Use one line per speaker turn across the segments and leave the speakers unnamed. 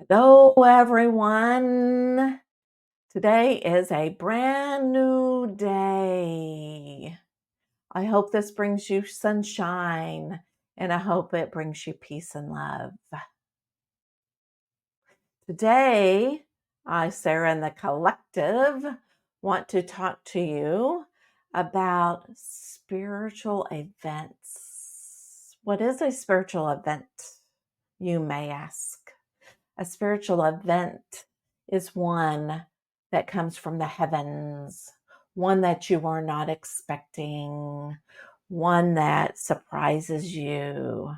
Hello, everyone. Today is a brand new day. I hope this brings you sunshine, and I hope it brings you peace and love. Today, I, Sarah, and the collective want to talk to you about spiritual events. What is a spiritual event, you may ask? A spiritual event is one that comes from the heavens, one that you are not expecting, one that surprises you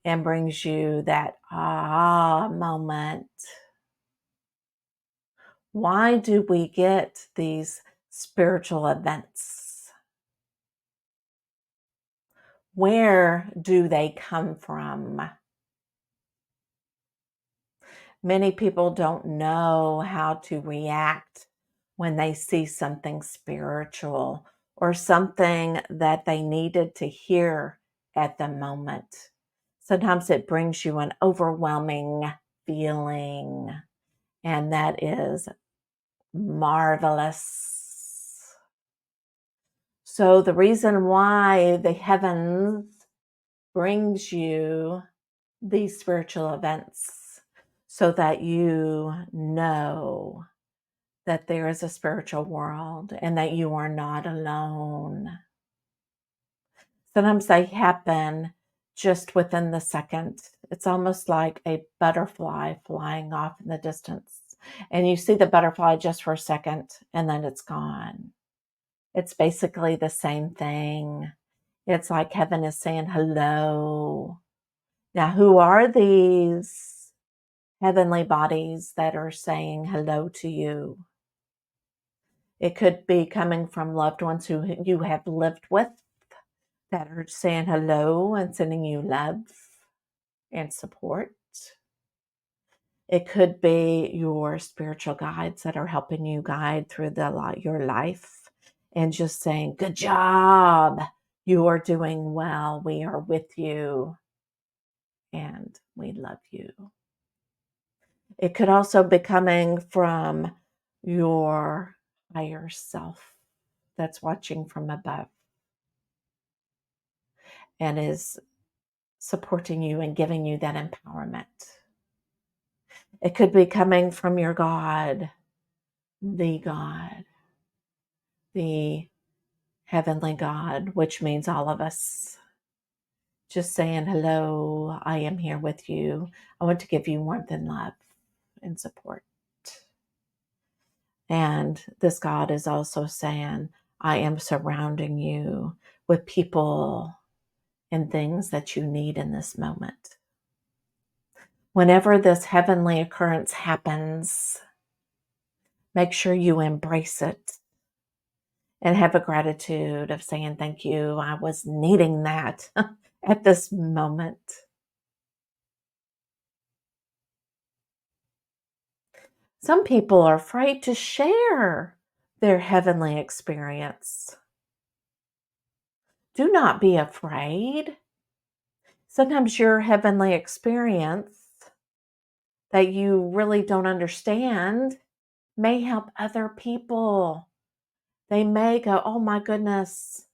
and brings you that moment. Why do we get these spiritual events? Where do they come from? Many people don't know how to react when they see something spiritual or something that they needed to hear at the moment. Sometimes it brings you an overwhelming feeling, and that is marvelous. So the reason why the heavens brings you these spiritual events so that you know that there is a spiritual world and that you are not alone. Sometimes they happen just within the second. It's almost like a butterfly flying off in the distance. And you see the butterfly just for a second and then it's gone. It's basically the same thing. It's like heaven is saying hello. Now, who are these heavenly bodies that are saying hello to you? It could be coming from loved ones who you have lived with that are saying hello and sending you love and support. It could be your spiritual guides that are helping you guide through your life and just saying, good job. You are doing well. We are with you and we love you. It could also be coming from your higher self that's watching from above and is supporting you and giving you that empowerment. It could be coming from your God, the heavenly God, which means all of us. Just saying, hello, I am here with you. I want to give you warmth and love and support. And this God is also saying, I am surrounding you with people and things that you need in this moment. Whenever this heavenly occurrence happens, make sure you embrace it and have a gratitude of saying, thank you. I was needing that at this moment. Some people are afraid to share their heavenly experience. Do not be afraid. Sometimes your heavenly experience that you really don't understand may help other people. They may go, oh my goodness,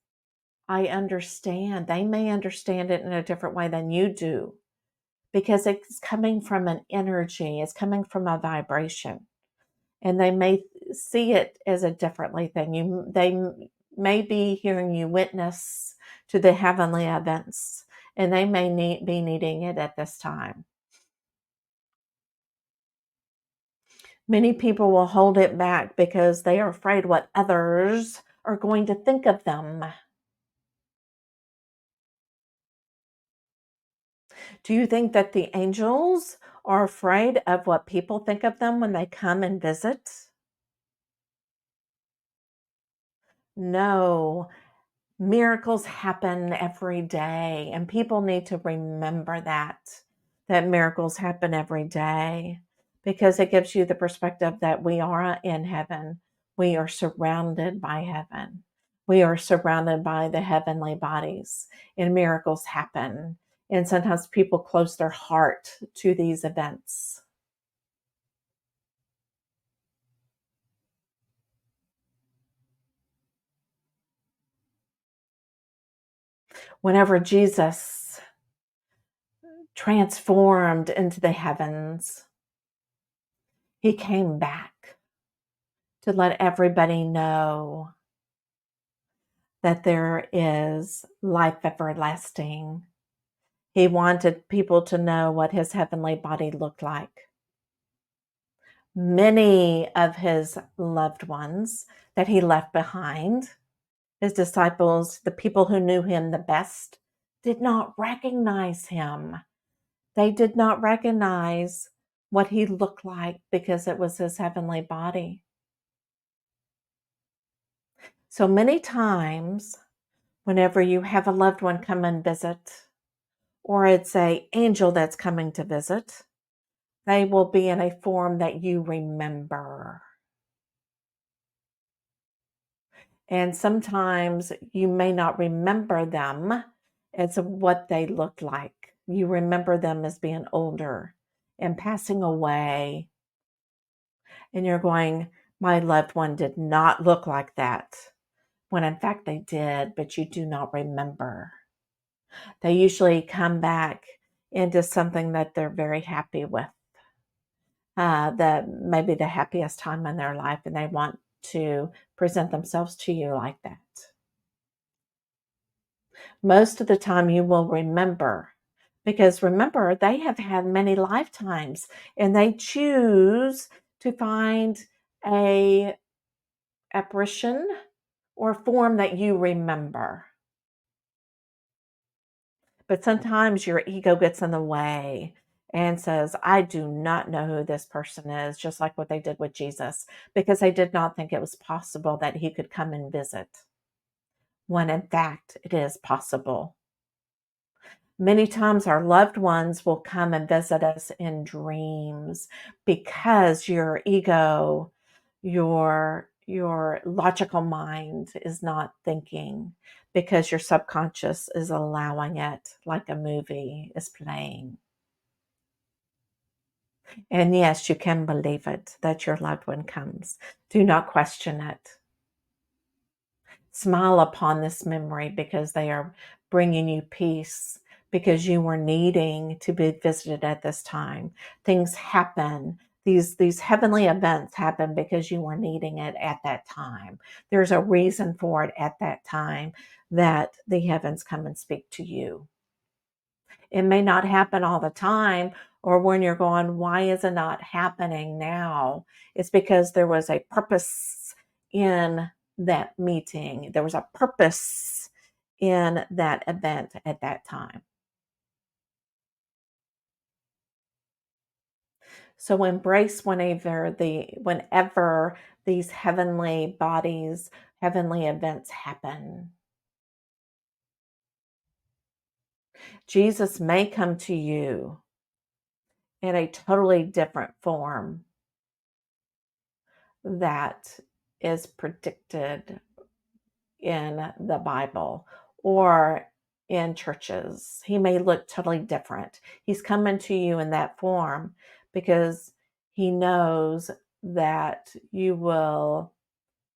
I understand. They may understand it in a different way than you do because it's coming from an energy, it's coming from a vibration. And they may see it as a differently thing. They may be hearing you witness to the heavenly events, and they may be needing it at this time. Many people will hold it back because they are afraid what others are going to think of them. Do you think that the angels are afraid of what people think of them when they come and visit? No. Miracles happen every day, and people need to remember that miracles happen every day, because it gives you the perspective that we are in heaven. We are surrounded by heaven. We are surrounded by the heavenly bodies, and miracles happen. And sometimes people close their heart to these events. Whenever Jesus transformed into the heavens, he came back to let everybody know that there is life everlasting. He wanted people to know what his heavenly body looked like. Many of his loved ones that he left behind, his disciples, the people who knew him the best, did not recognize him. They did not recognize what he looked like because it was his heavenly body. So many times, whenever you have a loved one come and visit, or it's an angel that's coming to visit, they will be in a form that you remember. And sometimes you may not remember them as what they look like. You remember them as being older and passing away. And you're going, my loved one did not look like that. When in fact they did, but you do not remember. They usually come back into something that they're very happy with. That maybe the happiest time in their life, and they want to present themselves to you like that. Most of the time you will remember, because remember, they have had many lifetimes and they choose to find a apparition or form that you remember. But sometimes your ego gets in the way and says, I do not know who this person is, just like what they did with Jesus, because they did not think it was possible that he could come and visit, when in fact it is possible. Many times our loved ones will come and visit us in dreams because your ego, your logical mind is not thinking, because your subconscious is allowing it, like a movie is playing. And yes, you can believe it that your loved one comes. Do not question it. Smile upon this memory, because they are bringing you peace, because you were needing to be visited at this time. Things happen. These heavenly events happen because you were needing it at that time. There's a reason for it at that time, that the heavens come and speak to you. It may not happen all the time, or when you're going, why is it not happening now? It's because there was a purpose in that meeting. There was a purpose in that event at that time. So embrace whenever these heavenly bodies, heavenly events happen. Jesus may come to you in a totally different form that is predicted in the Bible or in churches. He may look totally different. He's coming to you in that form because he knows that you will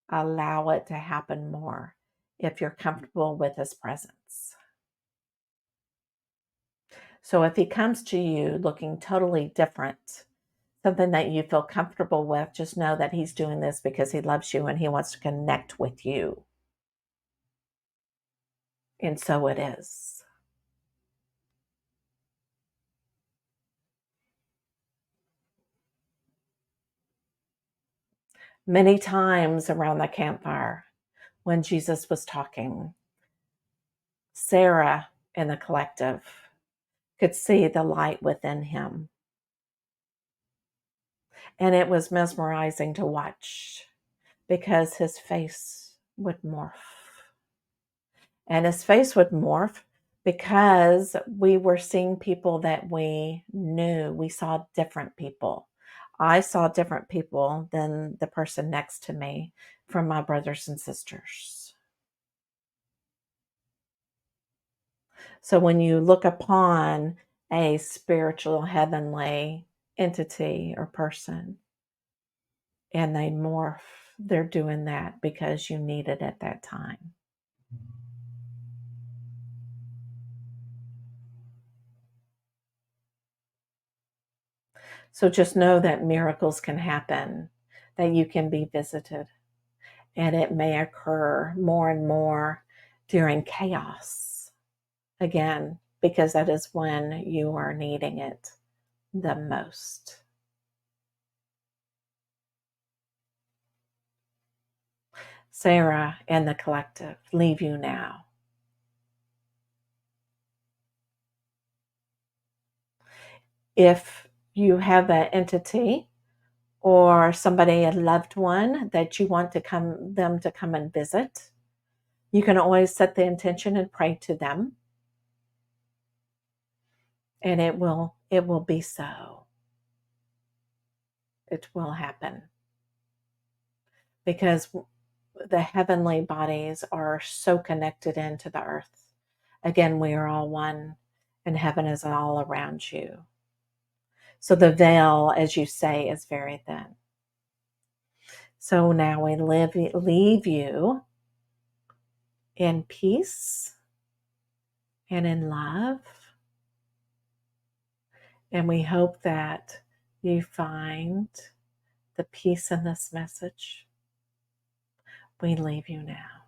allow it to happen more if you're comfortable with his presence. So if he comes to you looking totally different, something that you feel comfortable with, just know that he's doing this because he loves you and he wants to connect with you. And so it is. Many times around the campfire, when Jesus was talking, Sarah in the collective could see the light within him. And it was mesmerizing to watch, because his face would morph. And his face would morph because we were seeing people that we knew. We saw different people. I saw different people than the person next to me from my brothers and sisters. So when you look upon a spiritual heavenly entity or person and they morph, they're doing that because you need it at that time. So just know that miracles can happen, that you can be visited, and it may occur more and more during chaos. Again, because that is when you are needing it the most. Sarah and the collective leave you now. If you have an entity or somebody, a loved one that you want them to come and visit, you can always set the intention and pray to them, and it will be so. It will happen, because the heavenly bodies are so connected into the earth. Again, we are all one, and heaven is all around you. So the veil, as you say, is very thin. So now we leave you in peace and in love. And we hope that you find the peace in this message. We leave you now.